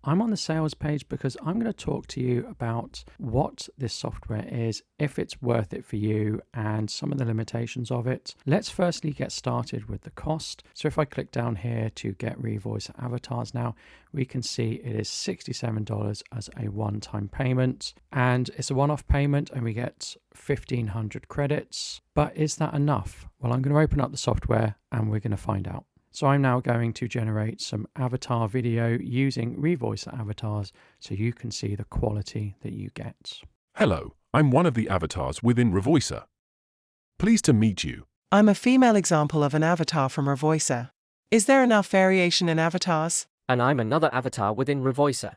I'm on the sales page because I'm going to talk to you about what this software is, if it's worth it for you, and some of the limitations of it. Let's firstly get started with the cost. So if I click down here to get Revoice Avatars now, we can see it is $67 as a one-time payment, and it's a one-off payment and we get 1,500 credits. But is that enough? Well, I'm going to open up the software and we're going to find out. So I'm now going to generate some avatar video using Revoicer Avatars so you can see the quality that you get. Hello, I'm one of the avatars within Revoicer. Pleased to meet you. I'm a female example of an avatar from Revoicer. Is there enough variation in avatars? And I'm another avatar within Revoicer.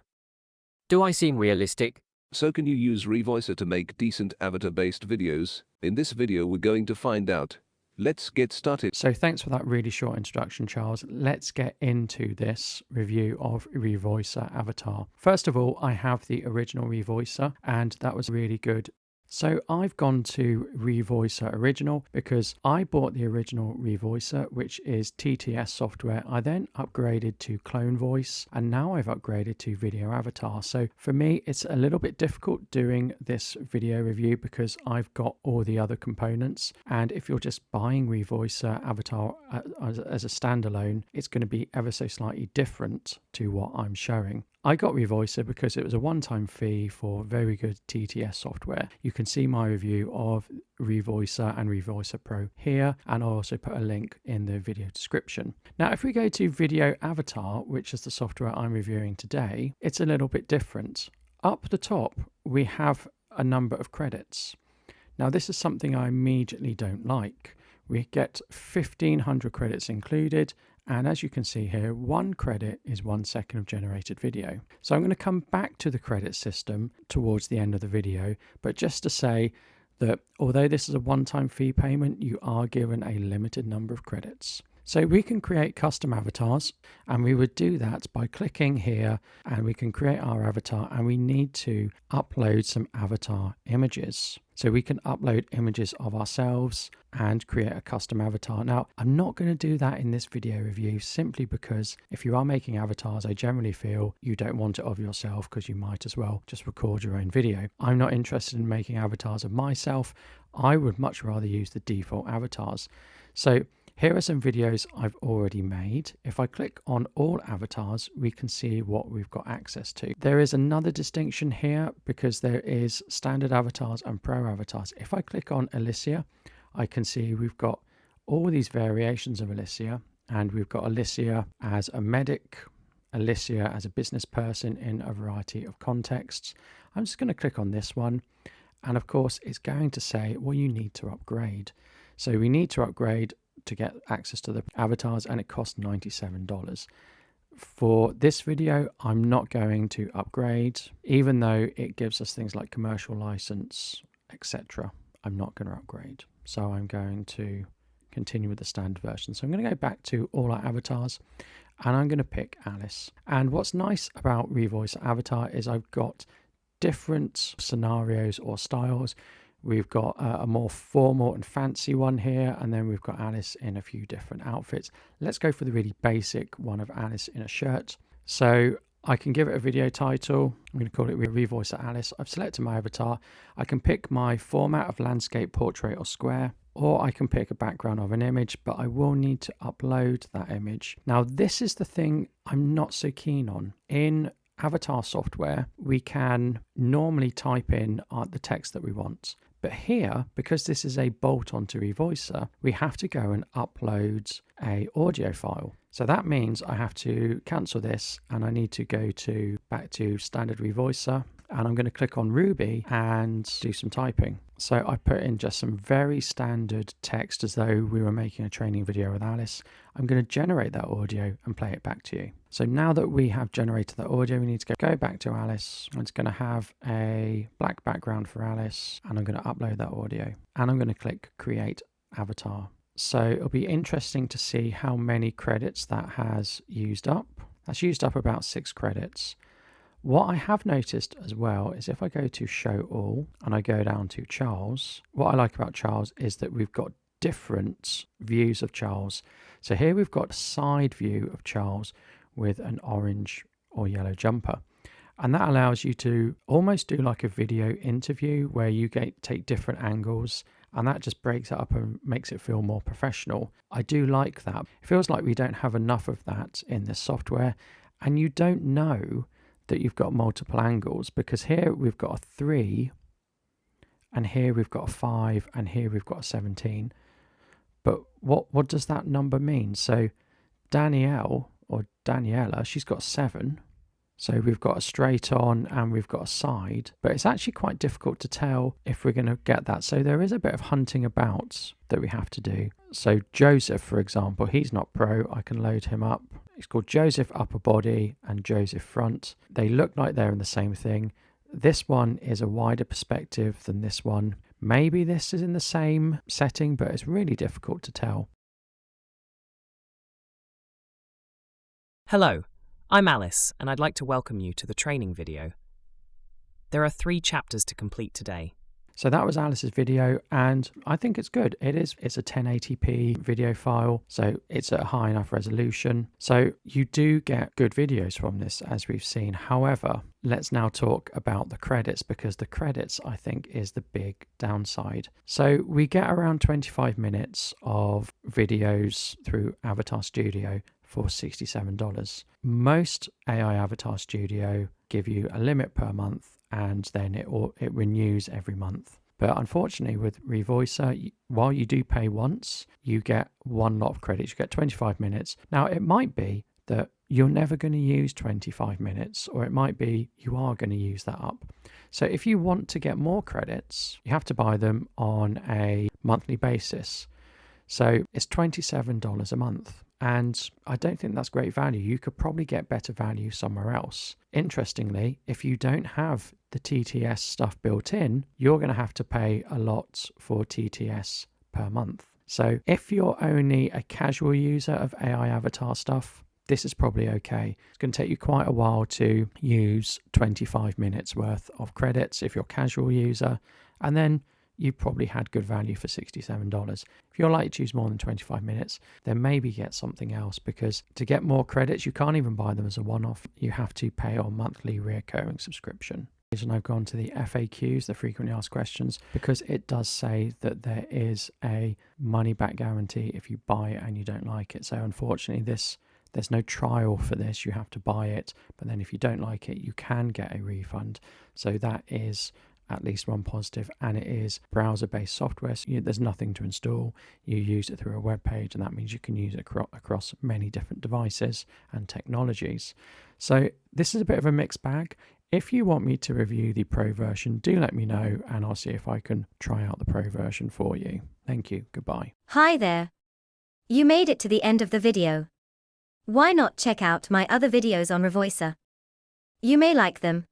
Do I seem realistic? So can you use Revoicer to make decent avatar-based videos? In this video we're going to find out. Let's get started. So thanks for that really short introduction, Charles. Let's get into this review of Revoicer Avatar. First of all, I have the original Revoicer and that was really good. So I've gone to Revoicer Original because I bought the original Revoicer, which is TTS software. I then upgraded to Clone Voice and now I've upgraded to Video Avatar. So for me, it's a little bit difficult doing this video review because I've got all the other components. And if you're just buying Revoicer Avatar as a standalone, it's going to be ever so slightly different to what I'm showing. I got Revoicer because it was a one-time fee for very good TTS software. You can see my review of Revoicer and Revoicer Pro here, and I'll also put a link in the video description. Now, if we go to Video Avatar, which is the software I'm reviewing today, it's a little bit different. Up the top, we have a number of credits. Now, this is something I immediately don't like. We get 1,500 credits included. And as you can see here, 1 credit is 1 second of generated video. So I'm going to come back to the credit system towards the end of the video, but just to say that although this is a one-time fee payment, you are given a limited number of credits. So we can create custom avatars, and we would do that by clicking here, and we can create our avatar, and we need to upload some avatar images. So we can upload images of ourselves and create a custom avatar. Now, I'm not going to do that in this video review simply because if you are making avatars, I generally feel you don't want it of yourself because you might as well just record your own video. I'm not interested in making avatars of myself. I would much rather use the default avatars. So here are some videos I've already made. If I click on all avatars, we can see what we've got access to. There is another distinction here because there is standard avatars and pro avatars. If I click on Alicia, I can see we've got all these variations of Alicia, and we've got Alicia as a medic, Alicia as a business person in a variety of contexts. I'm just going to click on this one. And of course, it's going to say, well, you need to upgrade. So we need to upgrade to get access to the avatars, and it costs $97. For this video, I'm not going to upgrade, even though it gives us things like commercial license, etc. I'm not going to upgrade. So I'm going to continue with the standard version. So I'm going to go back to all our avatars, and I'm going to pick Alice. And what's nice about Revoice Avatar is I've got different scenarios or styles. We've got a more formal and fancy one here, and then we've got Alice in a few different outfits. Let's go for the really basic one of Alice in a shirt. So I can give it a video title. I'm going to call it Revoicer Alice. I've selected my avatar. I can pick my format of landscape, portrait, or square, or I can pick a background of an image, but I will need to upload that image. Now, this is the thing I'm not so keen on. In avatar software, we can normally type in the text that we want. But here, because this is a bolt onto Revoicer, we have to go and upload a audio file. So that means I have to cancel this, and I need to go back to standard Revoicer, and I'm going to click on Ruby and do some typing. So I put in just some very standard text as though we were making a training video with Alice. I'm going to generate that audio and play it back to you. So now that we have generated that audio, we need to go back to Alice. It's going to have a black background for Alice, and I'm going to upload that audio, and I'm going to click Create Avatar. So it'll be interesting to see how many credits that has used up. That's used up about 6 credits. What I have noticed as well is if I go to Show All and I go down to Charles, what I like about Charles is that we've got different views of Charles. So here we've got a side view of Charles with an orange or yellow jumper. And that allows you to almost do like a video interview where you take different angles, and that just breaks it up and makes it feel more professional. I do like that. It feels like we don't have enough of that in this software, and you don't know that you've got multiple angles, because here we've got a 3, and here we've got a 5, and here we've got a 17. But what does that number mean? So Danielle or Daniela, she's got 7. So we've got a straight on and we've got a side, but it's actually quite difficult to tell if we're going to get that. So there is a bit of hunting about that we have to do. So Joseph, for example, he's not pro. I can load him up. It's called Joseph upper body and Joseph front. They look like they're in the same thing. This one is a wider perspective than this one. Maybe this is in the same setting, but it's really difficult to tell. Hello, I'm Alice, and I'd like to welcome you to the training video. There are 3 chapters to complete today. So that was Alice's video, and I think it's good. It's a 1080p video file, so it's at a high enough resolution. So you do get good videos from this, as we've seen. However, let's now talk about the credits, because the credits, I think, is the big downside. So we get around 25 minutes of videos through Avatar Studio for $67. Most AI Avatar Studio give you a limit per month, and then it renews every month. But unfortunately with Revoicer, while you do pay once, you get one lot of credits. You get 25 minutes. Now, it might be that you're never going to use 25 minutes, or it might be you are going to use that up. So if you want to get more credits, you have to buy them on a monthly basis. So it's $27 a month. And I don't think that's great value. You could probably get better value somewhere else. Interestingly, if you don't have the TTS stuff built in, you're going to have to pay a lot for TTS per month. So if you're only a casual user of AI Avatar stuff, this is probably okay. It's going to take you quite a while to use 25 minutes worth of credits if you're a casual user. And then you probably had good value for $67. If you're likely to use more than 25 minutes, then maybe get something else, because to get more credits, you can't even buy them as a one-off. You have to pay a monthly recurring subscription. And I've gone to the FAQs, the frequently asked questions, because it does say that there is a money back guarantee if you buy it and you don't like it. So unfortunately, there's no trial for this. You have to buy it, but then if you don't like it, you can get a refund. So that is at least one positive, and it is browser-based software. So there's nothing to install. You use it through a web page, and that means you can use it across many different devices and technologies. So this is a bit of a mixed bag. If you want me to review the pro version, do let me know, and I'll see if I can try out the pro version for you. Thank you. Goodbye. Hi there. You made it to the end of the video. Why not check out my other videos on Revoicer? You may like them.